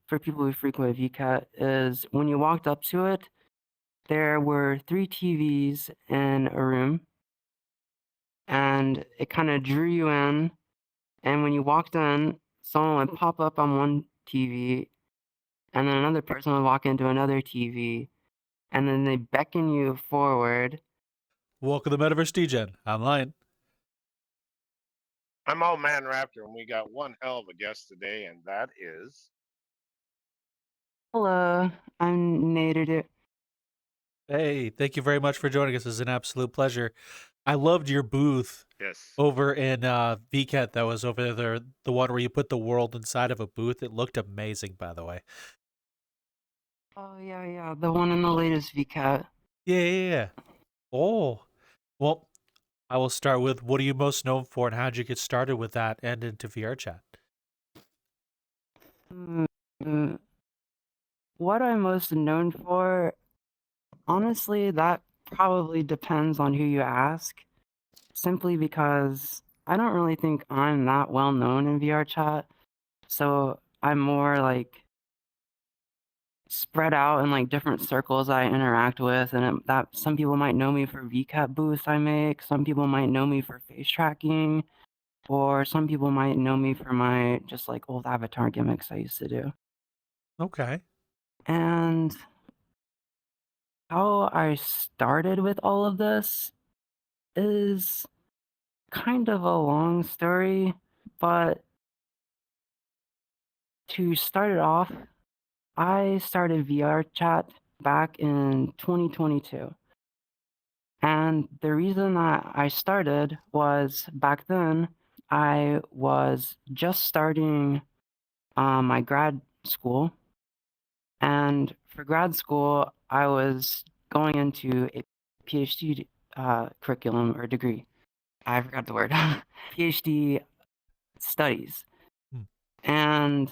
for people who frequent Vket is when you walked up to it, there were 3 TVs in a room, and it kinda drew you in, and when you walked in, someone would pop up on one TV, and then another person would walk into another TV, and then they beckon you forward. Welcome to Metaverse Degen. I'm Lion. I'm Old Man Raptor, and we got one hell of a guest today, and that is Hello, I'm Naeruruu. Hey, thank you very much for joining us. It's an absolute pleasure. I loved your booth yes. over in Vket that was over there, the one where you put the world inside of a booth. It looked amazing, by the way. Oh, yeah, the one in the latest Vket. Yeah. Oh, well, I will start with what are you most known for and how'd you get started with that and into VRChat? Mm, what I'm most known for, honestly, that probably depends on who you ask, simply because I don't really think I'm that well known in VRChat, so I'm more like spread out in like different circles I interact with, and that some people might know me for vketbooth I make, some people might know me for face tracking, or some people might know me for my just like old avatar gimmicks I used to do. Okay. And how I started with all of this is kind of a long story, but to start it off, I started VRChat back in 2022. And the reason that I started was back then I was just starting my grad school. And for grad school, I was going into a PhD curriculum or degree. I forgot the word. PhD studies. Hmm. And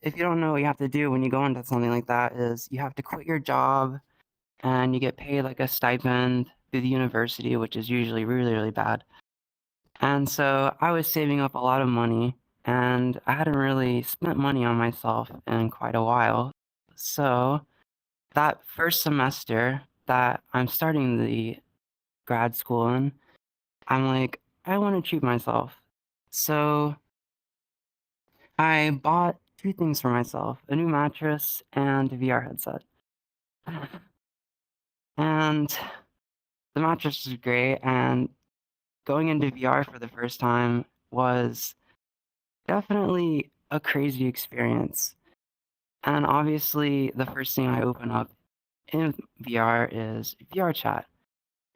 if you don't know what you have to do when you go into something like that is you have to quit your job and you get paid like a stipend through the university, which is usually really, really bad. And so I was saving up a lot of money and I hadn't really spent money on myself in quite a while. So that first semester that I'm starting the grad school in, I'm like, I want to treat myself. So I bought two things for myself, a new mattress and a VR headset. And the mattress was great, and going into VR for the first time was definitely a crazy experience. And obviously, the first thing I open up in VR is VRChat.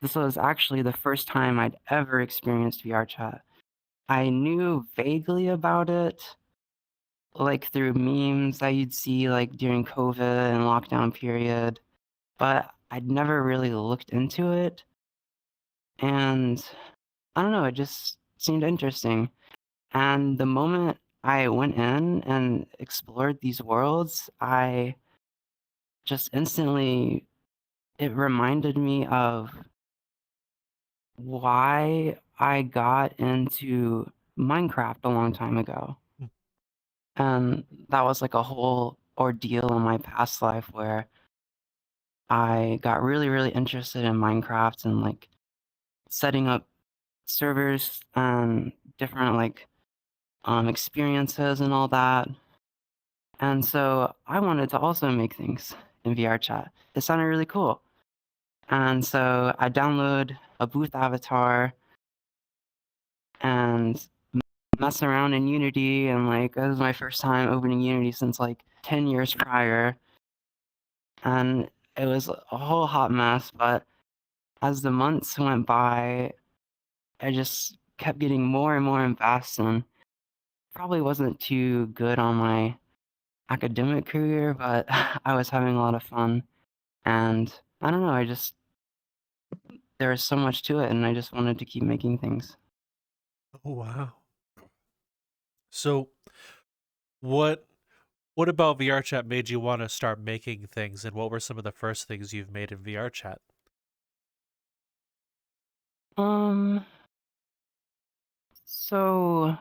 This was actually the first time I'd ever experienced VRChat. I knew vaguely about it, like through memes that you'd see like during COVID and lockdown period, but I'd never really looked into it. And I don't know, it just seemed interesting. And the moment I went in and explored these worlds, I just instantly, it reminded me of why I got into Minecraft a long time ago. Hmm. And that was like a whole ordeal in my past life where I got really, really interested in Minecraft and like setting up servers and different like experiences and all that. And so I wanted to also make things in VRChat. It sounded really cool. And so I download a booth avatar and mess around in Unity, and like that was my first time opening Unity since like 10 years prior. And it was a whole hot mess, but as the months went by, I just kept getting more and more invested and probably wasn't too good on my academic career, but I was having a lot of fun. And I don't know, there was so much to it, and I just wanted to keep making things. Oh, wow. So, what what about VRChat made you want to start making things, and what were some of the first things you've made in VRChat? Um, so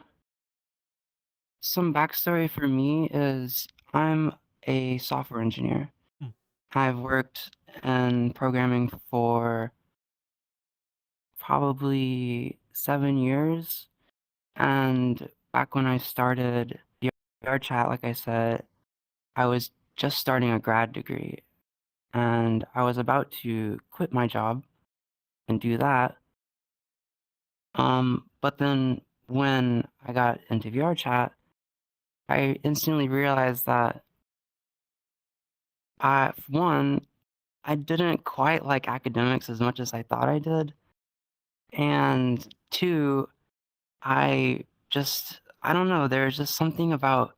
some backstory for me is I'm a software engineer. Hmm. I've worked in programming for probably 7 years. And back when I started VRChat, like I said, I was just starting a grad degree. And I was about to quit my job and do that. But then when I got into VRChat, I instantly realized that one, I didn't quite like academics as much as I thought I did. And two, I don't know, there's just something about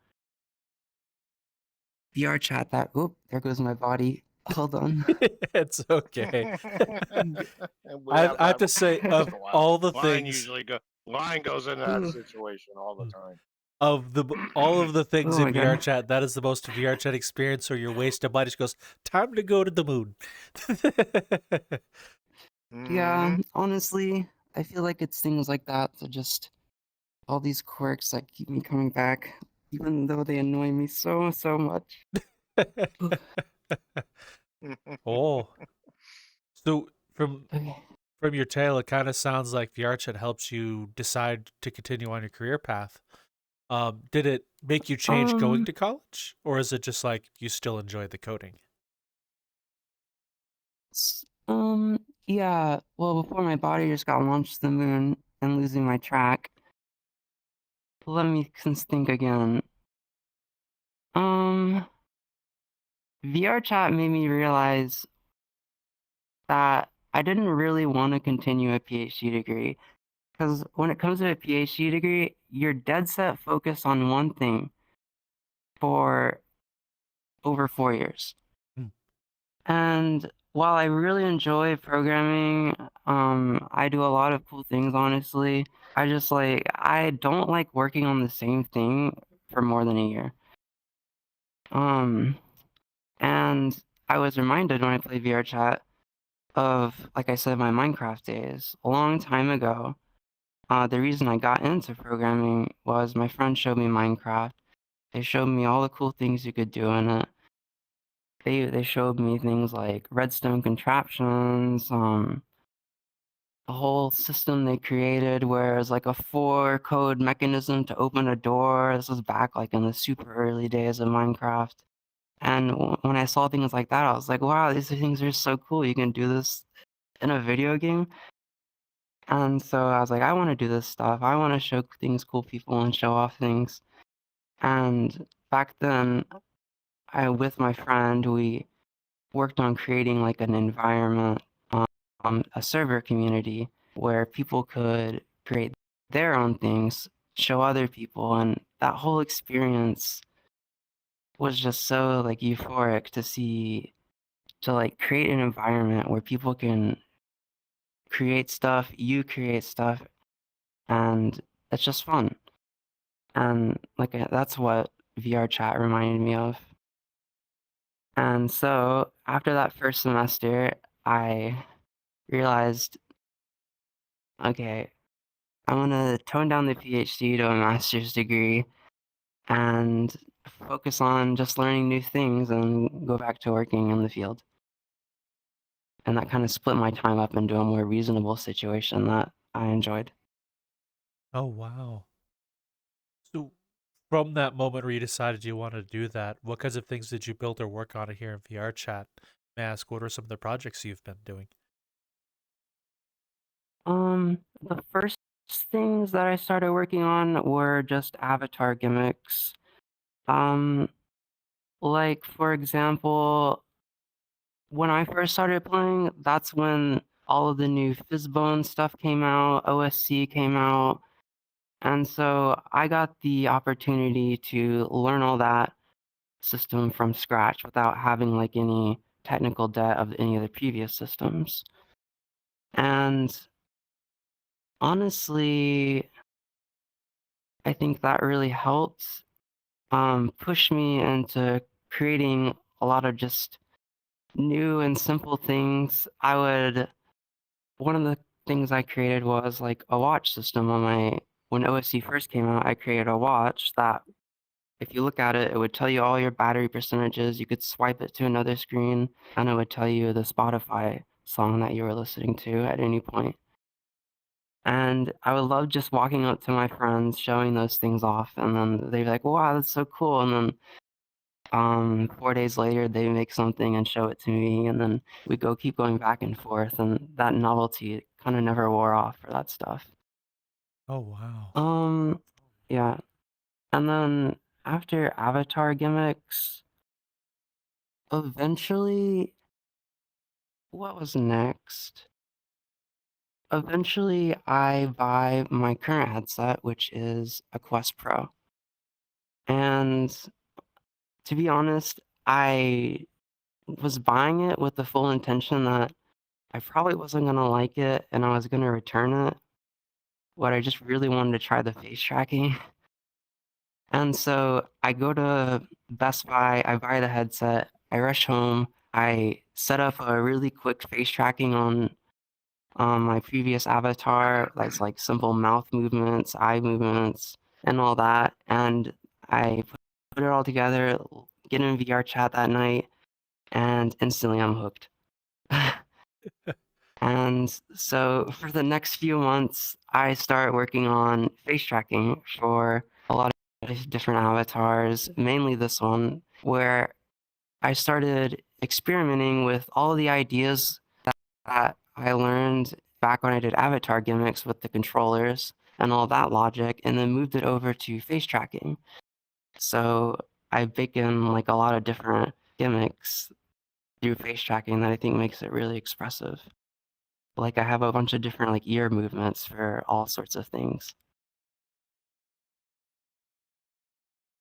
VRChat that, oop, there goes my body. Hold on. It's okay. We I have I have that to say, once of in a while. all the Line things, usually line goes into that Ooh. situation all the time. all of the things Oh in my god. VRChat, that is the most VRChat experience where your wasted body just goes, time to go to the moon. Yeah, Mhm. honestly, I feel like it's things like that just all these quirks that keep me coming back, even though they annoy me so much. Ooh, Oh, so from okay. from your tale, it kind of sounds like VRChat helps you decide to continue on your career path. Did it make you change going Um, to college, or is it just like you still enjoy the coding? yeah, well, before my body just got launched to the moon and losing my track, let me think again. Um, VRChat made me realize that I didn't really want to continue a PhD degree. Because when it comes to a PhD degree, you're dead set focused on one thing for over 4 years. Hmm. And while I really enjoy programming, I do a lot of cool things, honestly. I don't like working on the same thing for more than a year. Um, and I was reminded when I played VRChat of, like I said, my Minecraft days. A long time ago, the reason I got into programming was my friend showed me Minecraft. They showed me all the cool things you could do in it. They showed me things like redstone contraptions, a whole system they created where it's like a 4 code mechanism to open a door. This was back like in the super early days of Minecraft. And when I saw things like that, I was like, wow, these things are so cool. You can do this in a video game. And so I was like, I want to do this stuff. I want to show things cool people and show off things. And back then, with my friend, we worked on creating like an environment, a server community where people could create their own things, show other people, and that whole experience was just so like euphoric to see, to like create an environment where people can create stuff, you create stuff, and it's just fun. And like that's what VRChat reminded me of. And so after that first semester, I realized, okay, I'm gonna tone down the PhD to a master's degree and focus on just learning new things and go back to working in the field. And that kind of split my time up into a more reasonable situation that I enjoyed. Oh, wow. So from that moment where you decided you wanted to do that, what kinds of things did you build or work on here in VRChat? May I ask, what are some of the projects you've been doing? The first things that I started working on were just avatar gimmicks. Um, like for example, when I first started playing, that's when all of the new Fizzbone stuff came out, OSC came out, and so I got the opportunity to learn all that system from scratch without having like any technical debt of any of the previous systems. And honestly, I think that really helped push me into creating a lot of just new and simple things. One of the things I created was like a watch system on when OSC first came out. I created a watch that if you look at it, it would tell you all your battery percentages. You could swipe it to another screen, and it would tell you the Spotify song that you were listening to at any point. And I would love just walking up to my friends, showing those things off, and then they'd be like, "Wow, that's so cool!" And then 4 days later, they make something and show it to me, and then we keep going back and forth, and that novelty kind of never wore off for that stuff. Oh wow. Yeah. And then after avatar gimmicks, eventually, what was next? Eventually, I buy my current headset, which is a Quest Pro. And to be honest, I was buying it with the full intention that I probably wasn't gonna like it and I was gonna return it. What I just really wanted to try the face tracking. And so I go to Best Buy, I buy the headset, I rush home, I set up a really quick face tracking on my previous avatar, that's like simple mouth movements, eye movements, and all that. And I put it all together, get in VRChat that night, and instantly I'm hooked. And so for the next few months, I start working on face tracking for a lot of different avatars, mainly this one, where I started experimenting with all the ideas that I learned back when I did avatar gimmicks with the controllers and all that logic, and then moved it over to face tracking. So I bake in like a lot of different gimmicks through face tracking that I think makes it really expressive. Like I have a bunch of different like ear movements for all sorts of things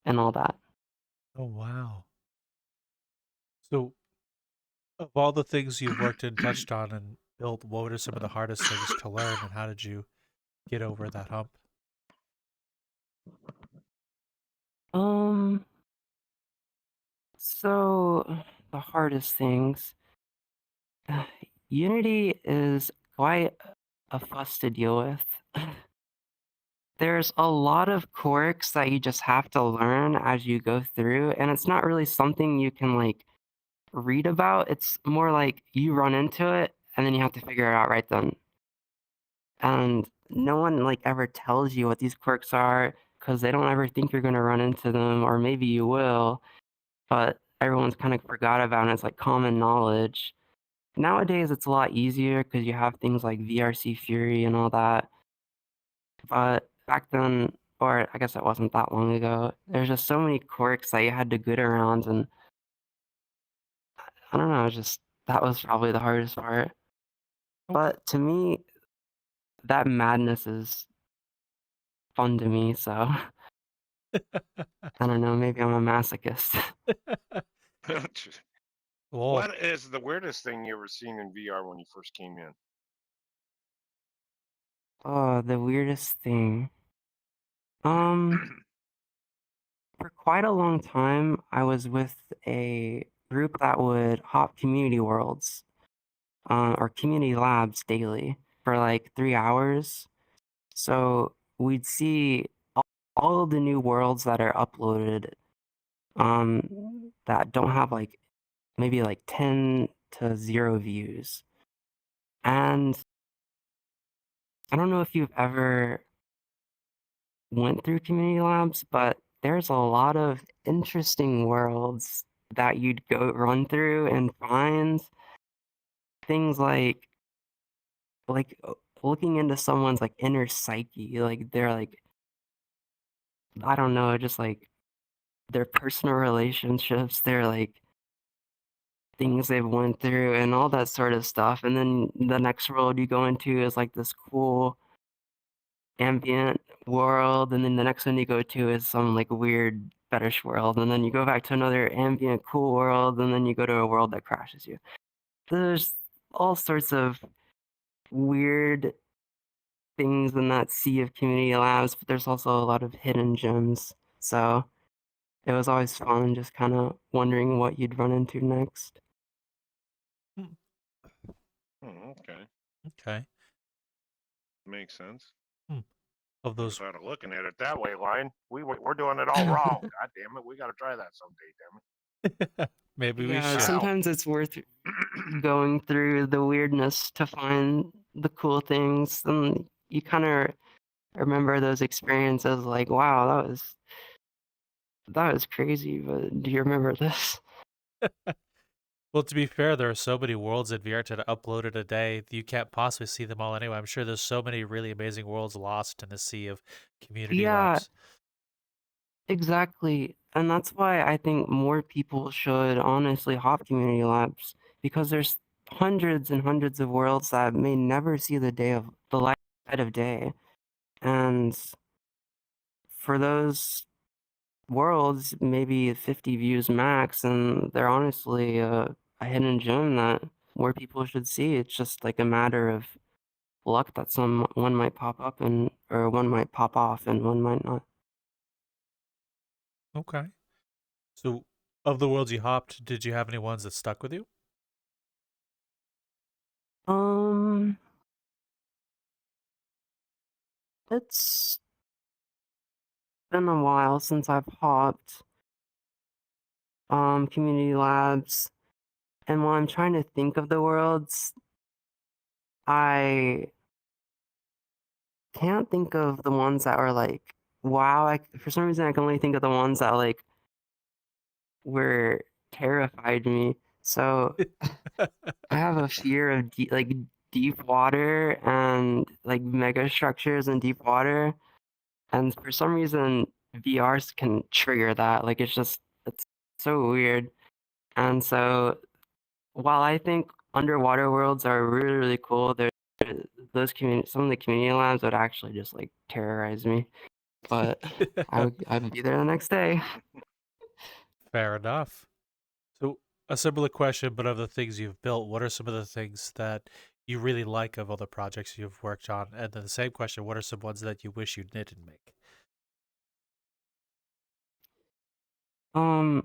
and all that. Oh wow. So of all the things you've worked and touched on and built, what were some of the hardest things to learn and how did you get over that hump? Um, so the hardest things. Unity is quite a fuss to deal with. There's a lot of quirks that you just have to learn as you go through, and it's not really something you can like read about. It's more like you run into it and then you have to figure it out right then. And no one like ever tells you what these quirks are because they don't ever think you're gonna run into them, or maybe you will, but everyone's kind of forgot about it. It's like common knowledge. Nowadays, it's a lot easier because you have things like VRC Fury and all that. But back then, or I guess it wasn't that long ago, there's just so many quirks that you had to get around, and I don't know, just that was probably the hardest part. Okay. But to me, that madness is fun to me, so I don't know, maybe I'm a masochist. Well, What is the weirdest thing you ever seen in VR when you first came in? Oh, the weirdest thing. Um, for quite a long time, I was with a group that would hop community worlds, or community labs daily for like 3 hours. So we'd see all of the new worlds that are uploaded, that don't have like maybe like 10 to 0 views. And I don't know if you've ever went through community labs, but there's a lot of interesting worlds that you'd go run through and find things like looking into someone's like inner psyche, like they're like, I don't know, just like their personal relationships, their like things they've went through and all that sort of stuff. And then the next world you go into is like this cool ambient world, and then the next one you go to is some like weird fetish world, and then you go back to another ambient cool world, and then you go to a world that crashes you. There's all sorts of weird things in that sea of community labs, but there's also a lot of hidden gems. So it was always fun just kind of wondering what you'd run into next. hmm, Okay, okay. makes sense. Hmm. of those. Sort of looking at it that way, Lion. We're doing it all wrong. God damn it, we got to try that someday. Damn Maybe we Yeah, should. sometimes it's worth it. going through the weirdness to find the cool things. And you kind of remember those experiences like, wow, that was crazy, but do you remember this? Well, to be fair, there are so many worlds in VRChat uploaded a day, you can't possibly see them all anyway. I'm sure there's so many really amazing worlds lost in the sea of community Yeah, labs. exactly. And that's why I think more people should honestly hop community labs, because there's hundreds and hundreds of worlds that may never see the light of day. And for those worlds, maybe 50 views max, and they're honestly a hidden gem that more people should see. It's just like a matter of luck that one might pop up and or one might pop off and one might not. Okay. So, of the worlds you hopped, did you have any ones that stuck with you? Um, it's been a while since I've hopped community labs, and while I'm trying to think of the worlds, I can't think of the ones that are like, wow. For some reason, I can only think of the ones that like were terrified me. So I have a fear of deep water and like mega structures in deep water, and for some reason VRs can trigger that. Like it's so weird. And so while I think underwater worlds are really really cool, some of the community labs would actually just like terrorize me. But I would be there the next day. Fair enough. So, a similar question, but of the things you've built, what are some of the things that you really like of all the projects you've worked on? And then the same question, what are some ones that you wish you didn't make?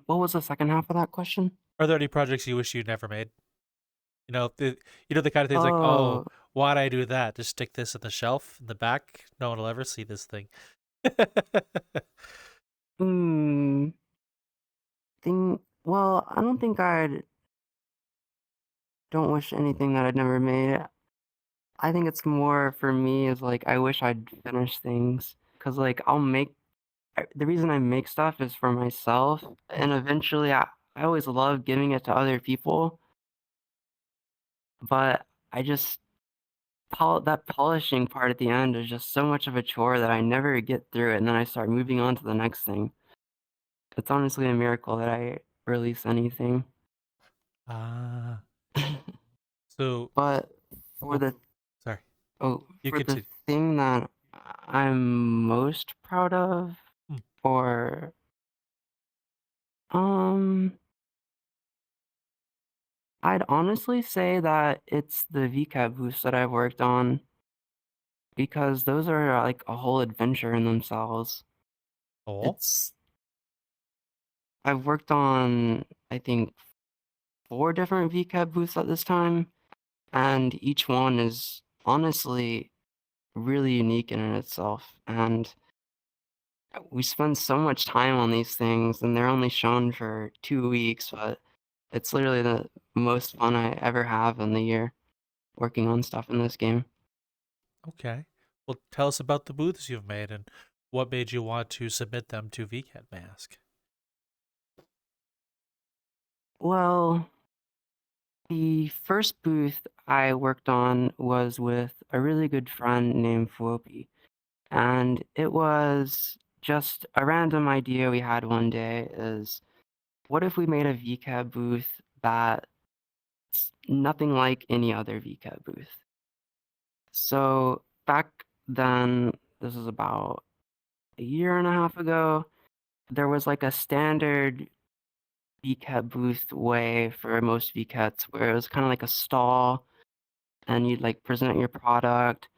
What was the second half of that question? Are there any projects you wish you never made? The kind of things like, oh, Oh, why'd I do that? Just stick this in the shelf in the back. No one will ever see this thing. hmm. Well, I don't think I don't wish anything that I'd never made. I think it's more for me is like I wish I'd finished things, because like the reason I make stuff is for myself, and eventually I always love giving it to other people, but I just that polishing part at the end is just so much of a chore that I never get through it, and then I start moving on to the next thing. It's honestly a miracle that I release anything. Ah, so, But for oh, the sorry. oh, You for the continue. thing that I'm most proud of, Hmm. or um, I'd honestly say that it's the VCAT booths that I've worked on, because those are like a whole adventure in themselves. Oh, It's I've worked on, I think, 4 different VCAT booths at this time, and each one is honestly really unique in itself. And we spend so much time on these things, and they're only shown for 2 weeks, but it's literally the most fun I ever have in the year working on stuff in this game. okay. Well, tell us about the booths you've made and what made you want to submit them to VCAT, may I ask? Well, the first booth I worked on was with a really good friend named Fuopi, and it was just a random idea we had one day is, what if we made a VCAT booth that's nothing like any other VCAT booth? So back then, this is about a year and a half ago, there was like a standard VCAT booth way for most VCATs where it was kind of like a stall, and you'd like present your product,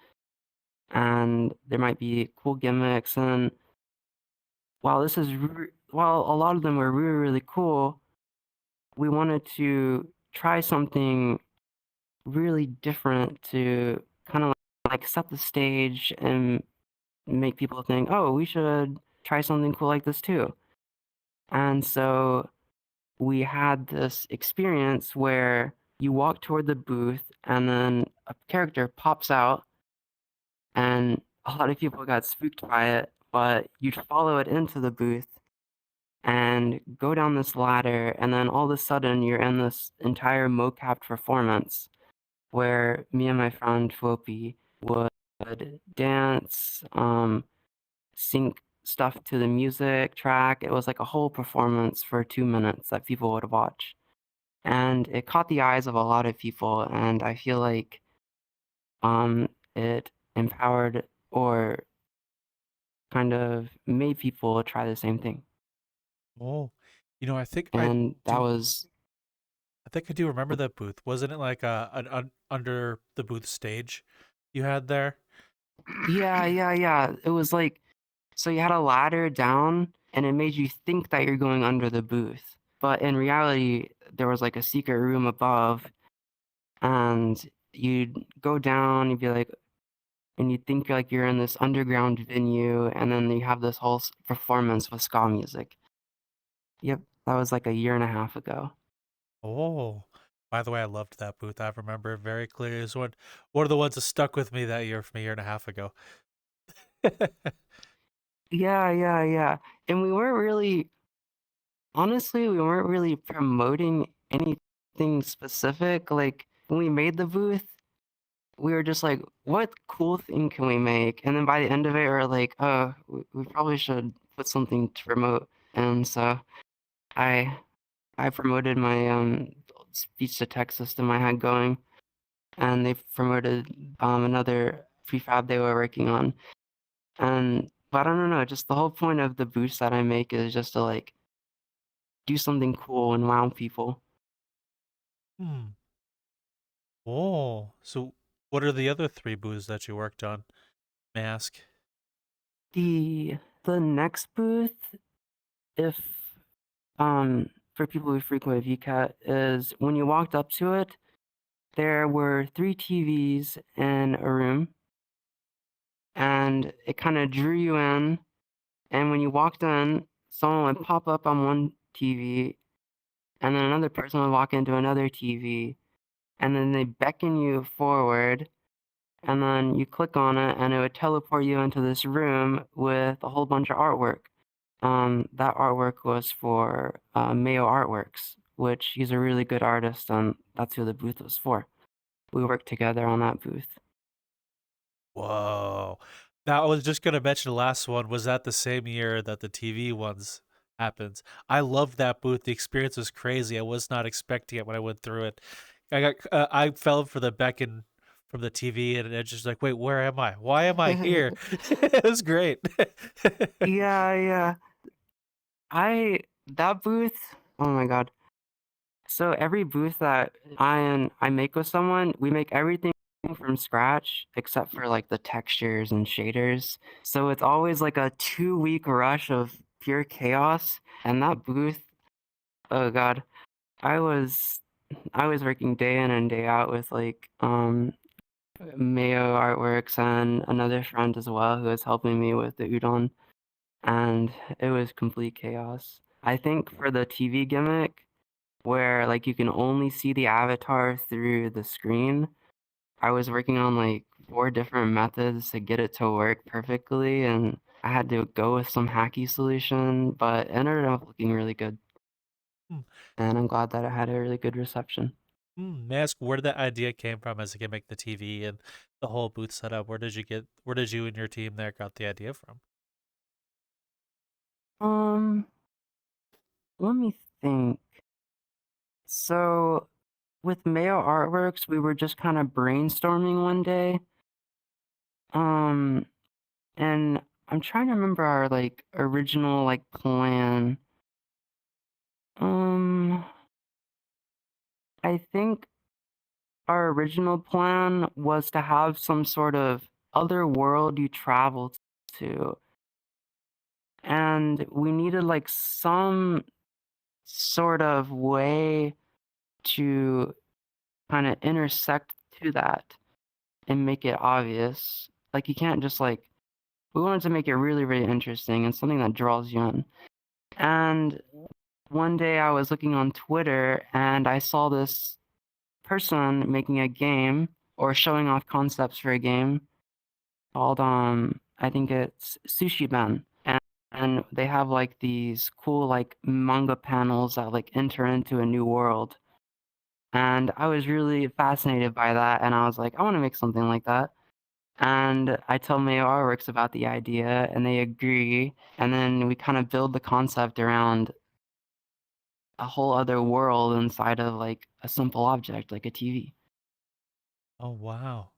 and there might be cool gimmicks. And while a lot of them were really really cool, we wanted to try something really different to kind of like set the stage and make people think, oh, we should try something cool like this too. And so we had this experience where you walk toward the booth and then a character pops out, and a lot of people got spooked by it, but you'd follow it into the booth and go down this ladder, and then all of a sudden you're in this entire mocap performance where me and my friend Fwopi would dance, sync stuff to the music track. It was like a whole performance for 2 minutes that people would watch. And it caught the eyes of a lot of people, and I feel like it empowered or kind of made people try the same thing. Oh, I think And that was I do remember that booth. Wasn't it like an under the booth stage you had there? yeah. It was like, so you had a ladder down and it made you think that you're going under the booth. But in reality, there was like a secret room above, and you'd go down, you'd be like, and you'd think like you're in this underground venue, and then you have this whole performance with ska music. Yep, that was like a year and a half ago. Oh, by the way, I loved that booth. I remember it very clearly. It was one of the ones that stuck with me that year from a year and a half ago. Yeah. And we weren't really, honestly, we weren't really promoting anything specific. Like when we made the booth, we were just like, what cool thing can we make? And then by the end of it, we were like, oh, we probably should put something to promote. And so I I promoted my speech to text system I had going, and they promoted another prefab they were working on. And but I don't know, just the whole point of the boosts that I make is just to like do something cool and wow people. Hmm. Oh, so what are the other three booths that you worked on? May I ask? The next booth, if for people who frequent Vket, is when you walked up to it, there were 3 TVs in a room, and it kind of drew you in. And when you walked in, someone would pop up on one TV, and then another person would walk into another TV, and then they beckon you forward, and then you click on it, and it would teleport you into this room with a whole bunch of artwork. That artwork was for Mayo Artworks, which he's a really good artist, and that's who the booth was for. We worked together on that booth. Whoa. Now, I was just going to mention the last one. Was that the same year that the TV ones happened? I loved that booth. The experience was crazy. I was not expecting it when I went through it. I fell for the beckon from the TV, and it's just like, wait, where am I? Why am I here? It was great. Yeah. That booth, oh my god. So every booth that I make with someone, we make everything from scratch except for like the textures and shaders. So it's always like a 2-week rush of pure chaos. And that booth, oh god, I was I was working day in and day out with like Mayo Artworks and another friend as well who was helping me with the udon, and it was complete chaos. I think for the TV gimmick, where like you can only see the avatar through the screen, I was working on like 4 different methods to get it to work perfectly, and I had to go with some hacky solution, but it ended up looking really good. Hmm. And I'm glad that it had a really good reception. May I ask where that idea came from as a gimmick, the TV and the whole booth setup? Where did you and your team there got the idea from? Um, Let me think. So with Mayo Artworks, we were just kind of brainstorming one day. Um, and I'm trying to remember our like original like plan. Um, I think our original plan was to have some sort of other world you travel to, and we needed like some sort of way to kind of intersect to that and make it obvious. Like you can't just like we wanted to make it really, really interesting and something that draws you in. And one day I was looking on Twitter and I saw this person making a game or showing off concepts for a game called I think it's Sushi Ben. And they have like these cool like manga panels that like enter into a new world. And I was really fascinated by that and I was like, I want to make something like that. And I tell Mayorworks about the idea and they agree. And then we kind of build the concept around a whole other world inside of like a simple object like a TV. Oh, wow.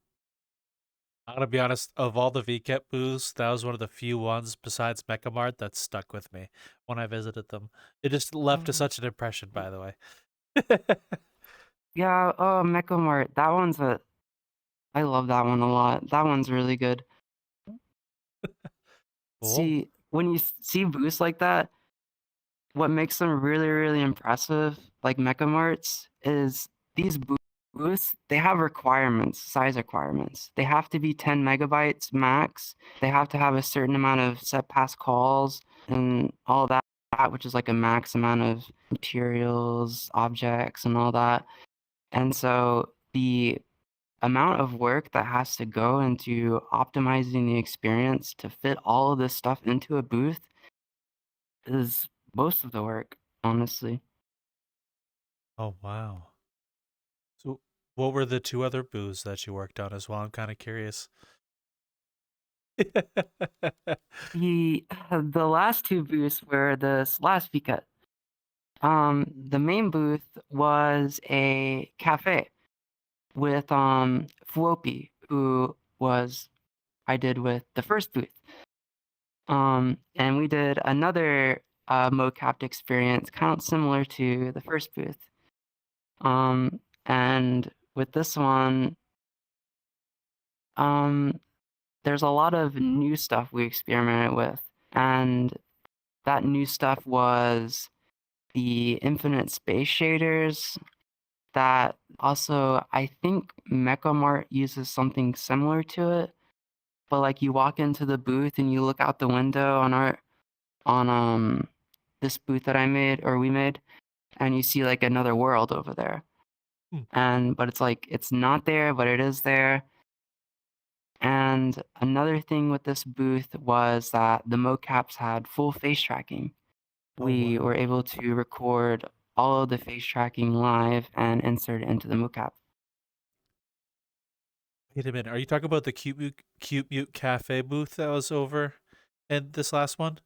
I gotta be honest, of all the Vket booths, that was one of the few ones besides Mechamart that stuck with me when I visited them. It just left such an impression, by the way. Yeah, oh, Mechamart, that one's I love that one a lot. That one's really good. Cool. See, when you see booths like that, what makes them really, really impressive, like Mechamarts, is these booths, they have requirements, size requirements. They have to be 10 megabytes max. They have to have a certain amount of set pass calls and all that, which is like a max amount of materials, objects, and all that. And so the amount of work that has to go into optimizing the experience to fit all of this stuff into a booth is most of the work, honestly. Oh, wow. So, what were the 2 other booths that you worked on as well? I'm kind of curious. The last 2 booths were this last Vket. The main booth was a cafe with Fuopi, who I did with the first booth. And we did another mocapped experience, kind of similar to the first booth. And with this one, there's a lot of new stuff we experimented with, and that new stuff was the infinite space shaders. That also, I think Mechamart uses something similar to it, but like you walk into the booth and you look out the window on this booth that we made, and you see like another world over there. But it's like it's not there, but it is there. And another thing with this booth was that the mocaps had full face tracking. We were able to record all of the face tracking live and insert it into the mocap. Wait a minute, are you talking about the Cute Mute Cafe booth that was over in this last one?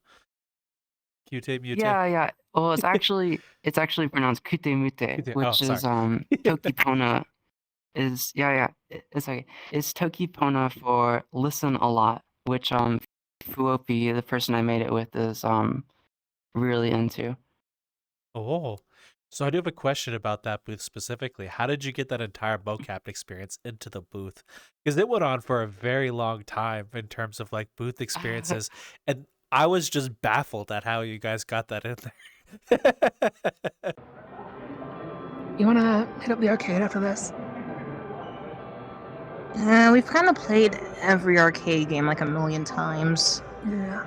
Cute Mute? Yeah. Well, it's actually pronounced Kute Mute, Kute. which is Tokipona. It's okay. It's Tokipona for listen a lot, which Fuopi, the person I made it with, is really into. Oh, so I do have a question about that booth specifically. How did you get that entire mocap experience into the booth? Because it went on for a very long time in terms of like booth experiences, and I was just baffled at how you guys got that in there. You wanna hit up the arcade after this? We've kind of played every arcade game like a million times. Yeah.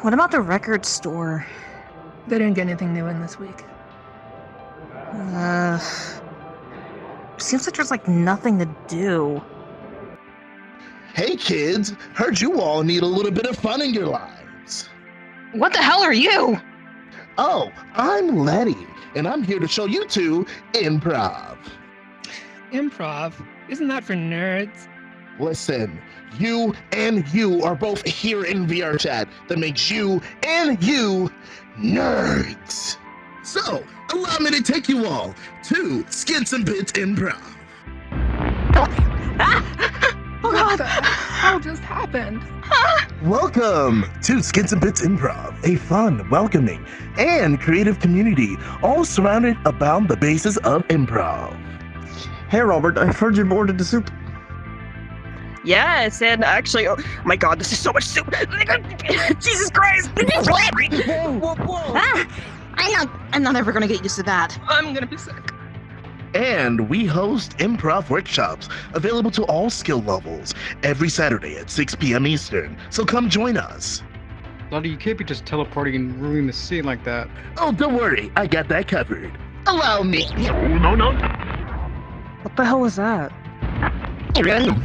What about the record store? They didn't get anything new in this week. Seems like there's like nothing to do. Hey kids, heard you all need a little bit of fun in your lives. What the hell are you? Oh, I'm Letty, and I'm here to show you two improv. Improv? Isn't that for nerds? Listen, you and you are both here in VRChat. That makes you and you nerds. So, allow me to take you all to Skits and Bits Improv. Oh God! What the hell just happened? Welcome to Skits and Bits Improv, a fun, welcoming, and creative community, all surrounded about the basis of improv. Hey Robert, I've heard you're bored of the soup. Yes, and actually, oh my God, this is so much soup! Jesus Christ! Whoa. I'm not ever gonna get used to that. I'm gonna be sick. And we host improv workshops available to all skill levels every Saturday at 6 p.m. Eastern. So come join us. Bloody, you can't be just teleporting and ruining the scene like that. Oh, don't worry, I got that covered. Allow me. No. What the hell was that?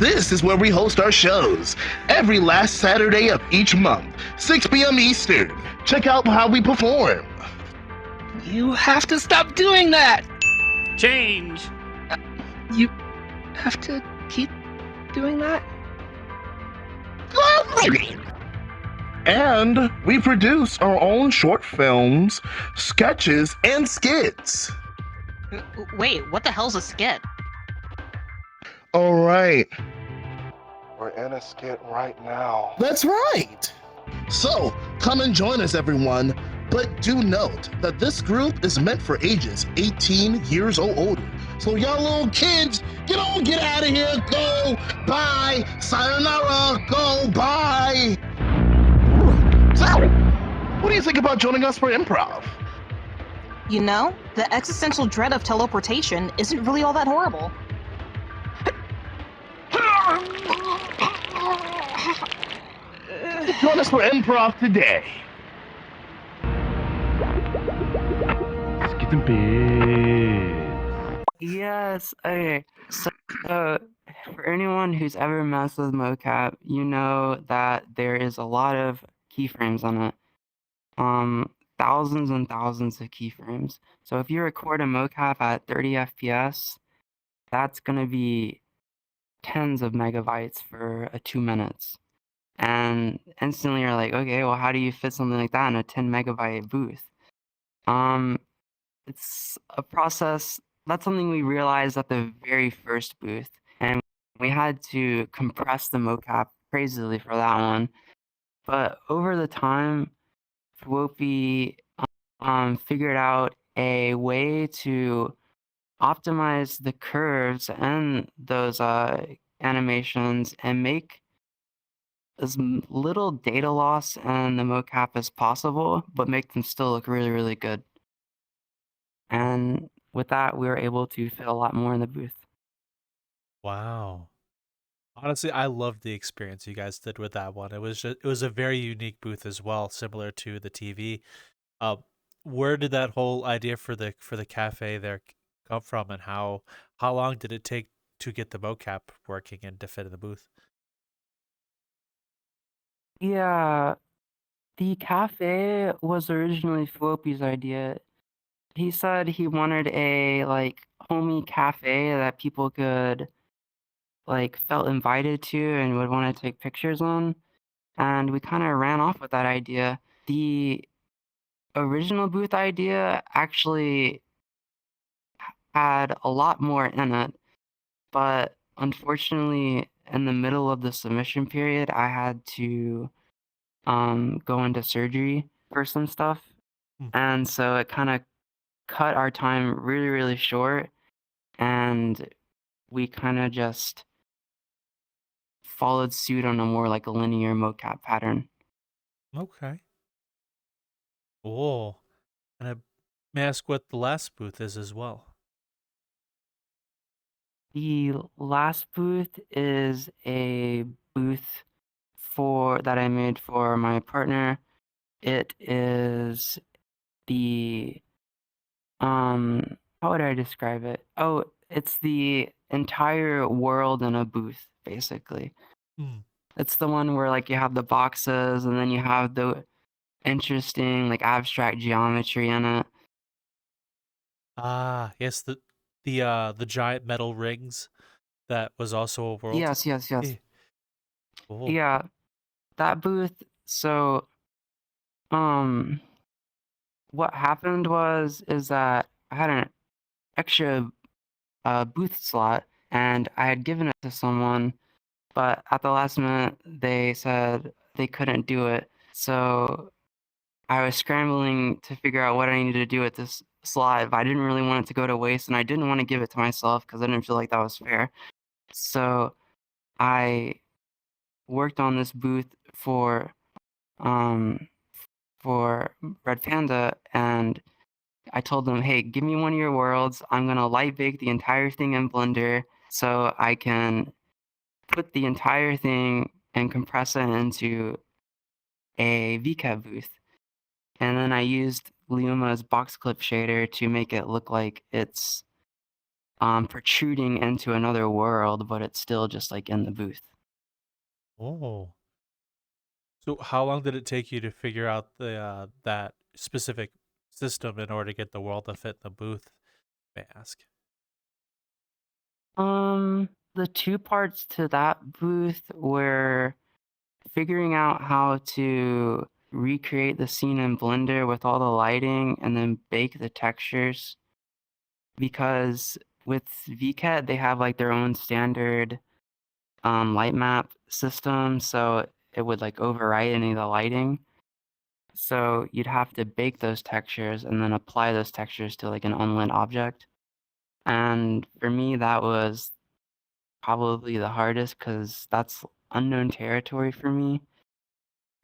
This is where we host our shows every last Saturday of each month, 6 p.m. Eastern. Check out how we perform. You have to stop doing that! Change! You have to keep doing that? And we produce our own short films, sketches, and skits. Wait, what the hell's a skit? All right. We're in a skit right now. That's right. So, come and join us, everyone. But do note that this group is meant for ages 18 years or older. So y'all little kids, get out of here, go, bye, sayonara, go, bye. So, what do you think about joining us for improv? You know, the existential dread of teleportation isn't really all that horrible. Join us for improv today. Skits and bits. Yes. Okay. So, for anyone who's ever messed with mocap, you know that there is a lot of keyframes on it. Thousands and thousands of keyframes. So if you record a mocap at 30 FPS, that's gonna be tens of megabytes for 2 minutes. And instantly you're like, okay, well, how do you fit something like that in a 10 megabyte booth? It's a process. That's something we realized at the very first booth, and we had to compress the mocap crazily for that one. But over the time, Fwopi figured out a way to optimize the curves and those animations and make as little data loss in the mocap as possible, but make them still look really, really good. And with that, we were able to fit a lot more in the booth. Wow. Honestly, I loved the experience you guys did with that one. It was a very unique booth as well, similar to the TV. Where did that whole idea for the cafe there come from, and how long did it take to get the mocap working and to fit in the booth? Yeah, the cafe was originally Fwopi's idea. He said he wanted a homey cafe that people could felt invited to and would want to take pictures on. And we kind of ran off with that idea. The original booth idea actually had a lot more in it, but unfortunately, in the middle of the submission period, I had to go into surgery for some stuff. And so it kind of cut our time really, really short, and we kind of just followed suit on a more linear mocap pattern. Okay. Cool. And I may ask what the last booth is as well. The last booth is a booth that I made for my partner. It is the how would I describe it? Oh, it's the entire world in a booth, basically. It's the one where you have the boxes and then you have the interesting abstract geometry in it. Ah, yes, the giant metal rings that was also a world. Yes. Eh, cool. Yeah, that booth. So, what happened is that I had an extra booth slot, and I had given it to someone, but at the last minute they said they couldn't do it. So I was scrambling to figure out what I needed to do with this slot, but I didn't really want it to go to waste, and I didn't want to give it to myself because I didn't feel like that was fair. So I worked on this booth for Red Panda, and I told them, hey, give me one of your worlds. I'm going to light bake the entire thing in Blender so I can put the entire thing and compress it into a Vket booth. And then I used Luma's box clip shader to make it look like it's protruding into another world, but it's still just like in the booth. Oh. So how long did it take you to figure out the that specific system in order to get the world to fit in the booth, may I ask? The two parts to that booth were figuring out how to recreate the scene in Blender with all the lighting and then bake the textures. Because with Vket, they have like their own standard light map system, so it would like overwrite any of the lighting. So you'd have to bake those textures and then apply those textures to like an unlit object. And for me, that was probably the hardest because that's unknown territory for me.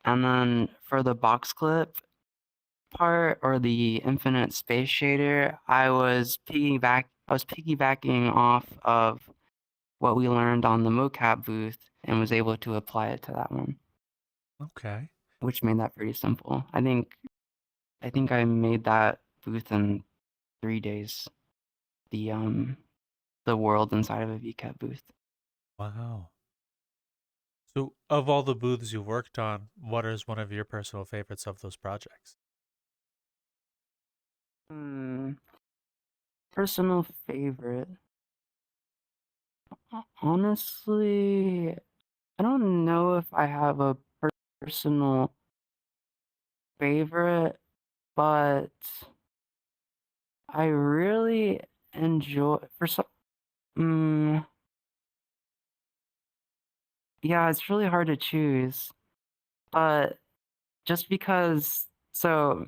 And then for the box clip part or the infinite space shader, I was piggybacking off of what we learned on the mocap booth and was able to apply it to that one, Okay. which made that pretty simple. I think I made that booth in 3 days. The world inside of a VCAT booth. Wow. So of all the booths you've worked on, what is one of your personal favorites of those projects? Personal favorite. Honestly, I don't know if I have a personal favorite, but I really enjoy for some. Yeah, it's really hard to choose, but just because the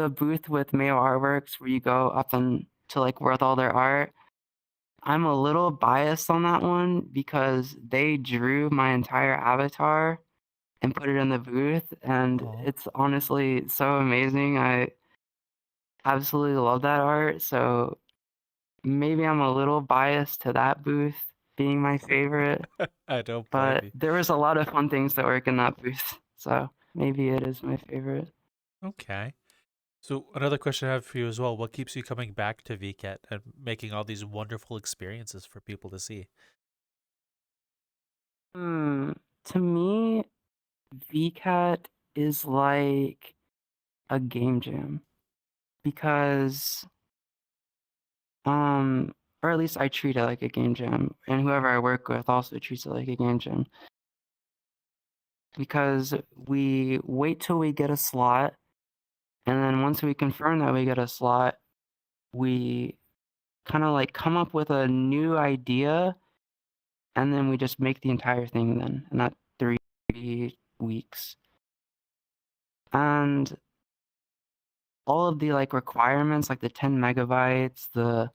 booth with Mayo Artworks where you go up and to like worth all their art, I'm a little biased on that one because they drew my entire avatar and put it in the booth, and Aw. it's honestly so amazing. I absolutely love that art, so maybe I'm a little biased to that booth being my favorite, I don't blame but you. there was a lot of fun things that work in that booth, so maybe it is my favorite. Okay. So another question I have for you as well, what keeps you coming back to VCAT and making all these wonderful experiences for people to see? To me, VCAT is like a game jam because, or at least I treat it like a game jam, and whoever I work with also treats it like a game jam. Because we wait till we get a slot, and then once we confirm that we get a slot, we kind of like come up with a new idea, and then we just make the entire thing then in that 3 weeks. And all of the like requirements, like the 10 megabytes, the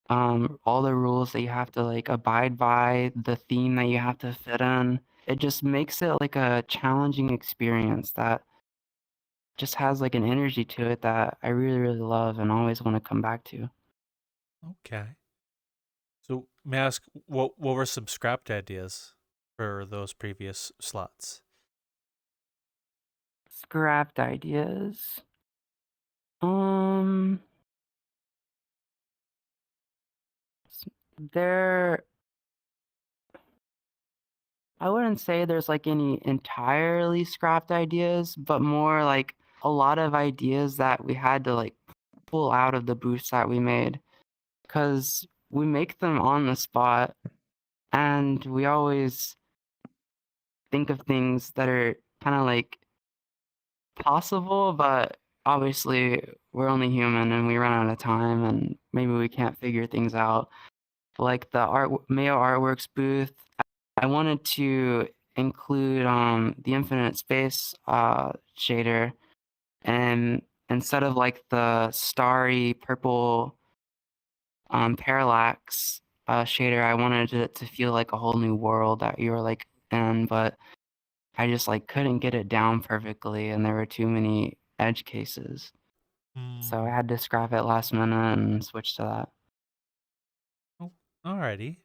all the rules that you have to like abide by, the theme that you have to fit in, it just makes it like a challenging experience that just has like an energy to it that I really, really love and always want to come back to. Okay. So may I ask, what were some scrapped ideas for those previous slots? Scrapped ideas. Um, there, I wouldn't say there's like any entirely scrapped ideas, but more like a lot of ideas that we had to like pull out of the booths that we made because we make them on the spot and we always think of things that are kind of like possible, but obviously we're only human and we run out of time and maybe we can't figure things out. Like the Mayo Artworks booth, I wanted to include the infinite space shader, and instead of like the starry purple parallax shader, I wanted it to feel like a whole new world that you were like in, but I just like couldn't get it down perfectly, and there were too many edge cases. So I Mm. had to scrap it last minute and switch to that. Oh, alrighty.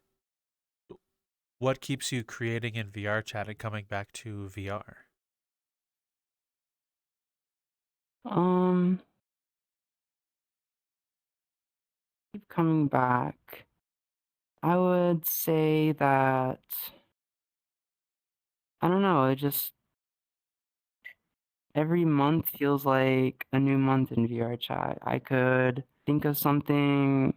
What keeps you creating in VR chat and coming back to VR? Um, keep coming back. I would say that I don't know, it just every month feels like a new month in VR chat. I could think of something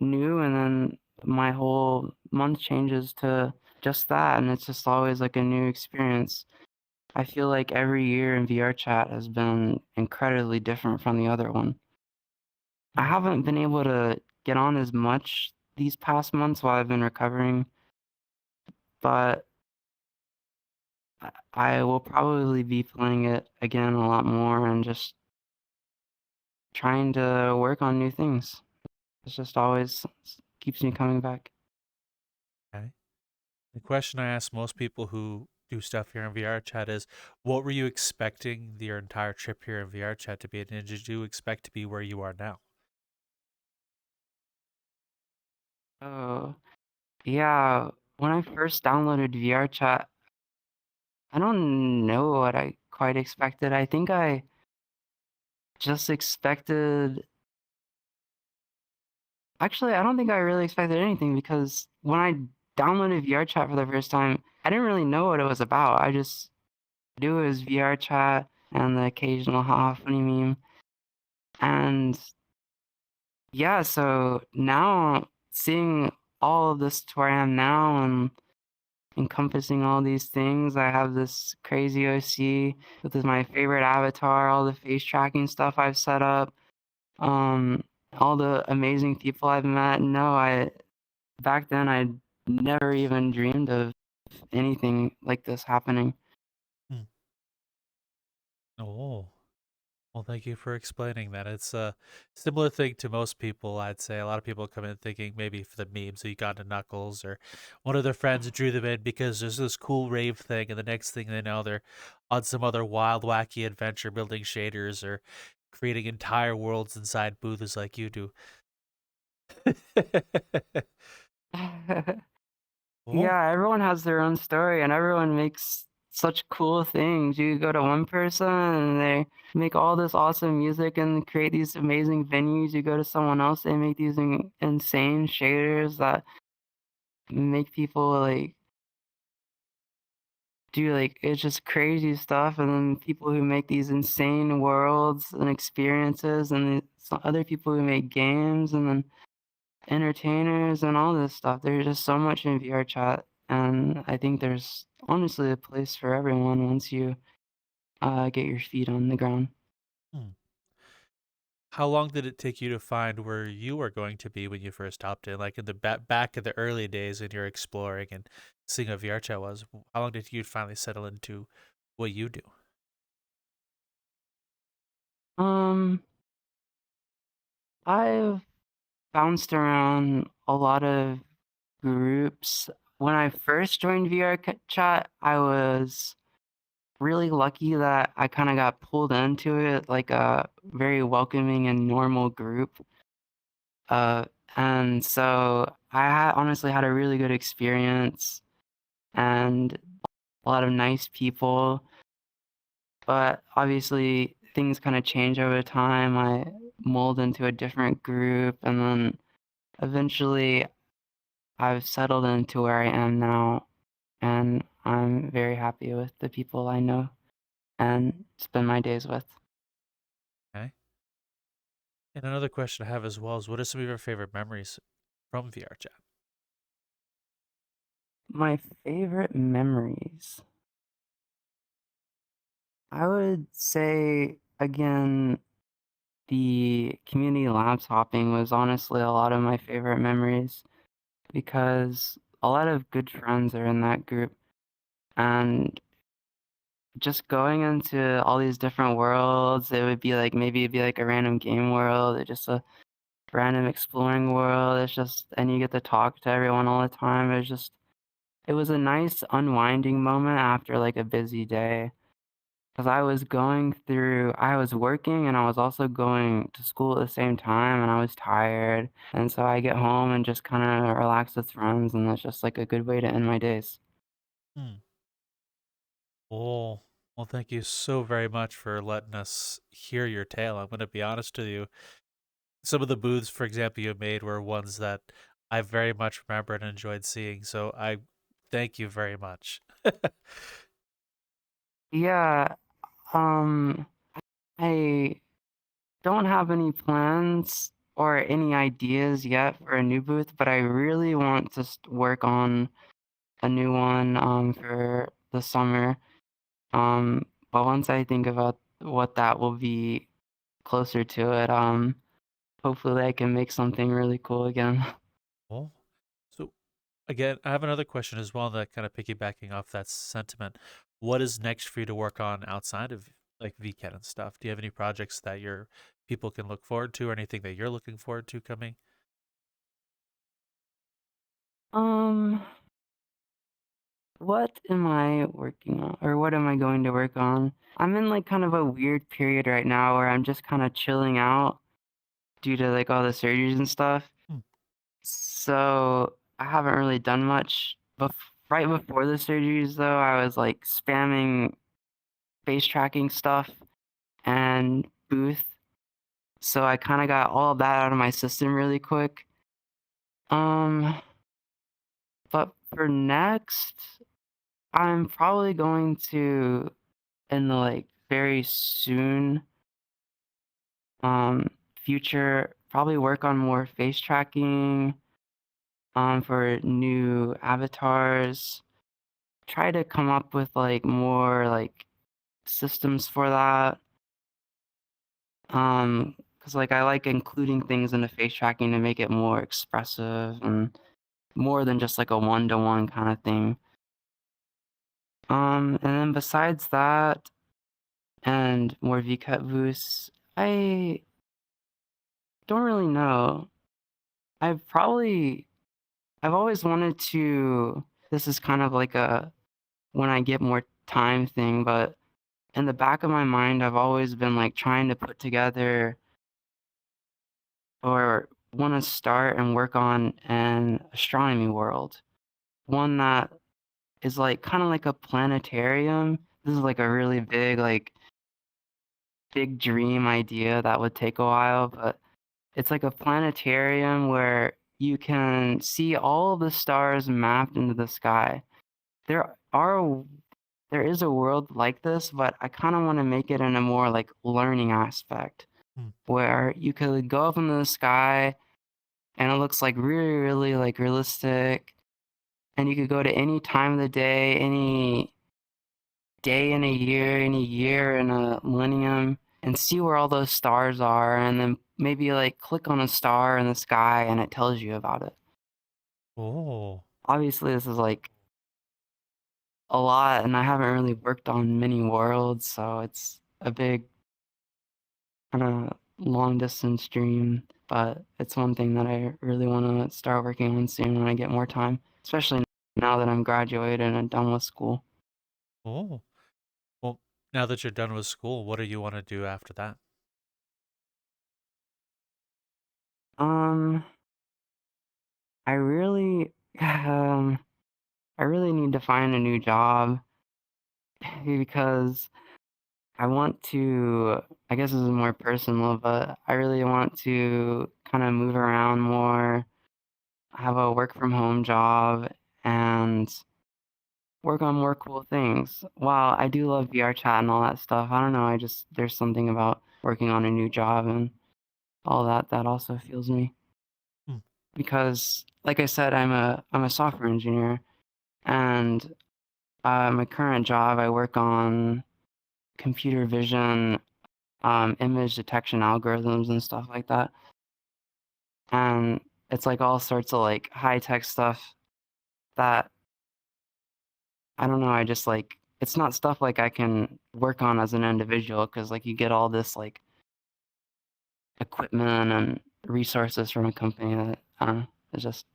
new and then my whole month changes to just that and it's just always like a new experience. I feel like every year in VR chat has been incredibly different from the other one. I Mm. haven't been able to get on as much these past months while I've been recovering, but I will probably be playing it again a lot more and just trying to work on new things. It's just always keeps me coming back. Okay. The question I ask most people who do stuff here in VR chat is, what were you expecting your entire trip here in VR chat to be, and did you expect to be where you are now? Oh, yeah. When I first downloaded VR chat, I don't know what I quite expected. I think I just expected. Actually, I don't think I really expected anything because when I downloaded VR chat for the first time, I didn't really know what it was about. I just knew it was VR chat and the occasional haha funny meme. And yeah, so now seeing all of this to where I am now and encompassing all these things, I have this crazy OC with my favorite avatar, all the face tracking stuff I've set up, um, all the amazing people I've met. No, back then I never even dreamed of anything like this happening. Hmm. Oh, well, thank you for explaining that. It's a similar thing to most people, I'd say. A lot of people come in thinking maybe for the memes, so you got into Knuckles, or one of their friends drew them in because there's this cool rave thing, and the next thing they know, they're on some other wild, wacky adventure building shaders or creating entire worlds inside booths like you do. Oh, Yeah, everyone has their own story and everyone makes such cool things. You go to one person and they make all this awesome music and create these amazing venues. You go to someone else, they make these insane shaders that make people like do like it's just crazy stuff. And then people who make these insane worlds and experiences, and some other people who make games, and then entertainers and all this stuff. There's just so much in VR chat, and I think there's honestly a place for everyone once you get your feet on the ground. hmm. How long did it take you to find where you were going to be when you first hopped in? Like in the back in the early days when you're exploring and seeing what VRChat was, how long did you finally settle into what you do? Um, I've bounced around a lot of groups. When I first joined chat, I was really lucky that I kind of got pulled into it like a very welcoming and normal group. Uh, and so honestly had a really good experience and a lot of nice people. But obviously, things kind of change over time. I mold into a different group, and then eventually, I've settled into where I am now, and I'm very happy with the people I know and spend my days with. Okay. And another question I have as well is, what are some of your favorite memories from VRChat? My favorite memories. I would say, again, the community labs hopping was honestly a lot of my favorite memories because a lot of good friends are in that group. And just going into all these different worlds, it would be like maybe it'd be like a random game world, or just a random exploring world. It's just, and you get to talk to everyone all the time. It was a nice unwinding moment after like a busy day. because I was working and I was also going to school at the same time, and I was tired. And so I get home and just kind of relax with friends, and that's just like a good way to end my days. Hmm. Well, well, thank you so very much for letting us hear your tale. I'm going to be honest with you. Some of the booths, for example, you made were ones that I very much remember and enjoyed seeing. So I thank you very much. Yeah, um, I don't have any plans or any ideas yet for a new booth, but I really want to work on a new one for the summer. But once I think about what that will be closer to it, hopefully I can make something really cool again. Well, so again, I have another question as well that kind of piggybacking off that sentiment. What is next for you to work on outside of like VCAT and stuff? Do you have any projects that your people can look forward to or anything that you're looking forward to coming? Um, what am I working on, or what am I going to work on? I'm in like kind of a weird period right now where I'm just kind of chilling out due to like all the surgeries and stuff. Hmm. So I haven't really done much. But right before the surgeries, though, I was like spamming face tracking stuff and booth. So I kind of got all of that out of my system really quick. Um, but for next, I'm probably going to, in the like very soon future, probably work on more face tracking for new avatars. Try to come up with like more like systems for that. Because like I like including things into face tracking to make it more expressive and more than just like a one-to-one kind of thing. And then besides that, and more vketbooths, I don't really know. I've probably I've always wanted to. This is kind of like a when I get more time thing, but in the back of my mind, I've always been like trying to put together or want to start and work on an astronomy world. One that is like kind of like a planetarium. This is like a really big dream idea that would take a while, but it's like a planetarium where you can see all the stars mapped into the sky. There are there is a world like this, but I kind of want to make it in a more like learning aspect Hmm. where you could go up into the sky and it looks like really like realistic, and you could go to any time of the day, any day in a year, any year in a millennium, and see where all those stars are, and then maybe like click on a star in the sky and it tells you about it. Oh, Obviously, this is like a lot, and I haven't really worked on many worlds, so it's a big kind of long distance dream, but it's one thing that I really want to start working on soon when I get more time, especially now that I'm graduated and done with school. oh. Well, now that you're done with school, what do you want to do after that? Um, I really, I really need to find a new job because I want to, I guess this is more personal, but I really want to kind of move around more, have a work from home job, and work on more cool things. While I do love VRChat and all that stuff, I don't know, there's something about working on a new job and all that that also fuels me. Hmm. Because, like I said, I'm a software engineer, and my current job, I work on computer vision, image detection algorithms and stuff like that. And it's like all sorts of like high tech stuff that I don't know. I just like it's not stuff like I can work on as an individual because like you get all this like equipment and resources from a company that I don't know. It's just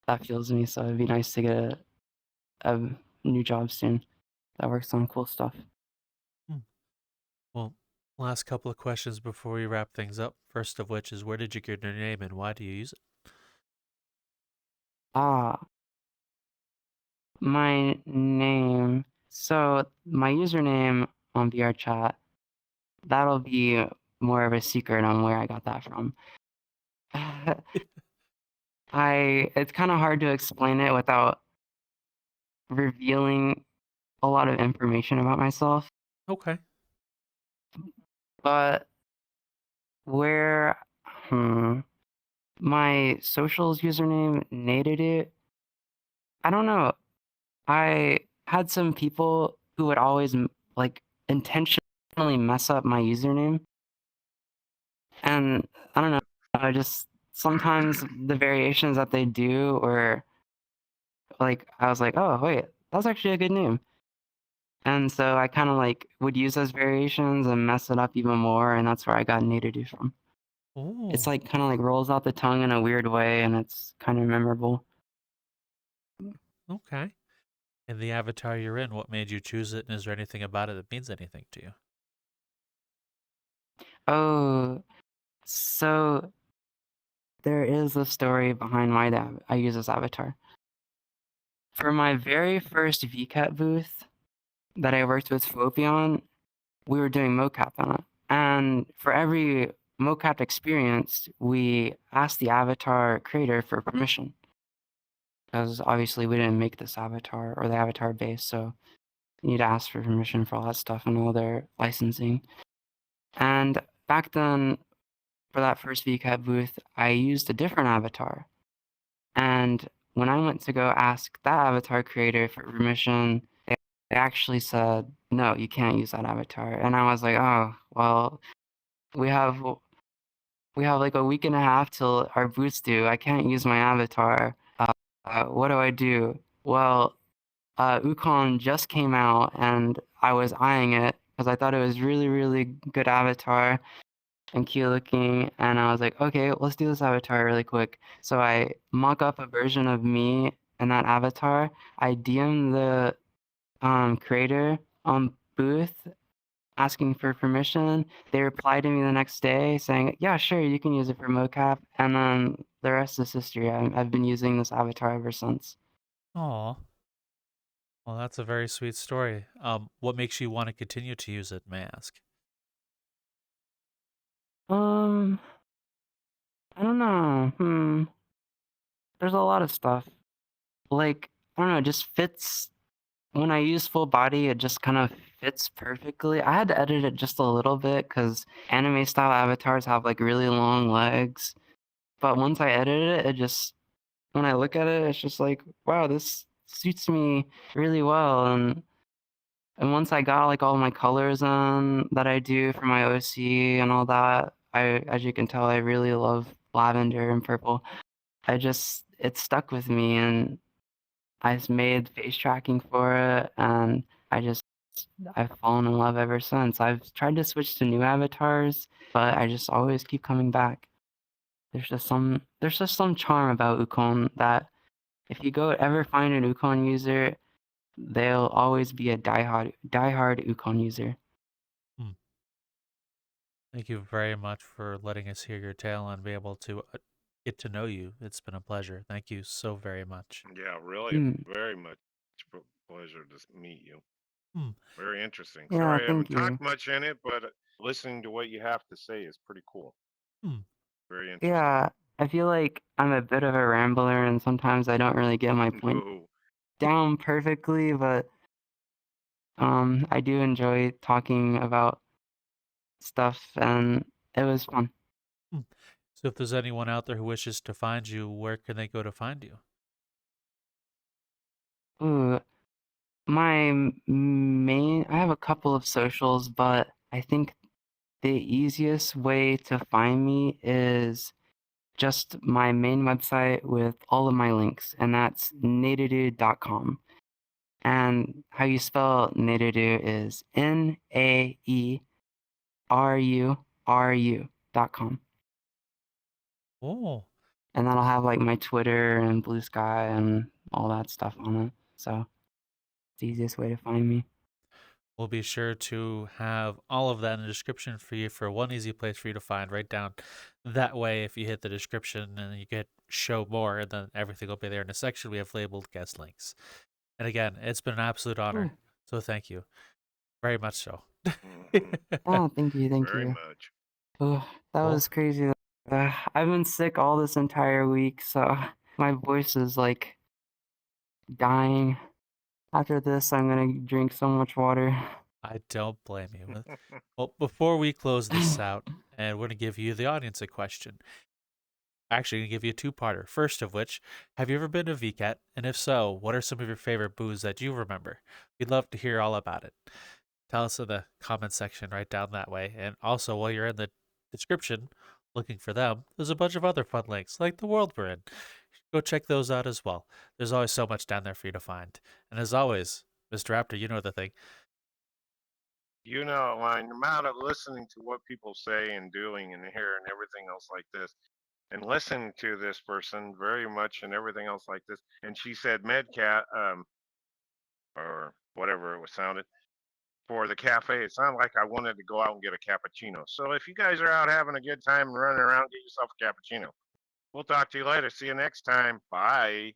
that fuels me. So it'd be nice to get a new job soon that works on cool stuff. Last couple of questions before we wrap things up. First of which is, where did you get your name and why do you use it? Ah, my name. So my username on VRChat, that'll be more of a secret on where I got that from. It's kind of hard to explain it without revealing a lot of information about myself, Okay. but where, my socials username Naeruruu, I don't know. I had some people who would always like intentionally mess up my username, and I don't know. I just sometimes the variations that they do, or like I was like, oh wait, that's actually a good name, and so I kind of like would use those variations and mess it up even more, and that's where I got Naeruruu from. It's Oh, like kind of like rolls out the tongue in a weird way, and it's kind of memorable. okay. And the avatar you're in, what made you choose it, and is there anything about it that means anything to you? Oh, so there is a story behind why that I use this avatar. For my very first Vket booth that I worked with Floppy on, we were doing mocap on it. And for every mocap experience, we asked the avatar creator for permission. Because obviously we didn't make this avatar or the avatar base, so you need to ask for permission for all that stuff and all their licensing. And back then, for that first VCAT booth, I used a different avatar. And when I went to go ask that avatar creator for permission, they actually said, no, you can't use that avatar. And I was like, oh, well, we have like a week and a half till our booth's due. I can't use my avatar. What do I do? Well, Ukon just came out and I was eyeing it because I thought it was really, really good avatar and cute looking, and I was like, okay, let's do this avatar really quick. So I mock up a version of me and that avatar. I DM the creator on Booth asking for permission. They replied to me the next day saying, yeah, sure, you can use it for mocap. And then the rest is history. I've been using this avatar ever since. Aw. Well, that's a very sweet story. What makes you want to continue to use it, may I ask? Um, I don't know. There's a lot of stuff. Like, I don't know, it just fits. When I use full body, it just kind of fits perfectly. I had to edit it just a little bit because anime style avatars have like really long legs. But once I edited it, it just, when I look at it, it's just like, wow, this suits me really well. And once I got like all my colors on that I do for my OC and all that, as you can tell, I really love lavender and purple. It stuck with me, and I've made face tracking for it, and I've fallen in love ever since. I've tried to switch to new avatars, but I just always keep coming back. There's just some charm about Ukon that if you go ever find an Ukon user, they'll always be a diehard Ukon user. Hmm. Thank you very much for letting us hear your tale and be able to get to know you. It's been a pleasure. Thank you so very much. Yeah, really, Mm, very much pleasure to meet you. Hmm. Very interesting. yeah, Sorry I thank haven't you. talked much in it, but listening to what you have to say is pretty cool. Hmm. Very interesting. Yeah, I feel like I'm a bit of a rambler, and sometimes I don't really get my point No. down perfectly, but I do enjoy talking about stuff, and it was fun. Hmm. So if there's anyone out there who wishes to find you, where can they go to find you? Ooh, I have a couple of socials, but I think the easiest way to find me is just my main website with all of my links, and that's naeruru.com. And how you spell Naeruru is Naeruru.com. Oh, And that'll have like my Twitter and Blue Sky and all that stuff on it. So it's the easiest way to find me. We'll be sure to have all of that in the description for you for one easy place for you to find right down. That way, if you hit the description and you get show more, and then everything will be there in a section we have labeled guest links. And again, it's been an absolute honor. Ooh. So thank you. Very much so. Oh, thank you, thank Very you. much. Oh, that Cool. was crazy. I've been sick all this entire week, so my voice is like dying. After this, I'm gonna drink so much water. I don't blame you. Well, before we close this out, and we're going to give you, the audience, a question. Actually, going to give you a two-parter. First of which, have you ever been to Vket? And if so, what are some of your favorite booths that you remember? We'd love to hear all about it. Tell us in the comment section right down that way. And also, while you're in the description looking for them, there's a bunch of other fun links, like the world we're in. Go check those out as well. There's always so much down there for you to find. And as always, Mr. Raptor, you know the thing. You know, like, the amount of listening to what people say and doing and hearing everything else like this, and listening to this person very much and everything else like this. And she said Medcat, or whatever it was sounded, for the cafe. It sounded like I wanted to go out and get a cappuccino. So if you guys are out having a good time and running around, get yourself a cappuccino. We'll talk to you later. See you next time. Bye.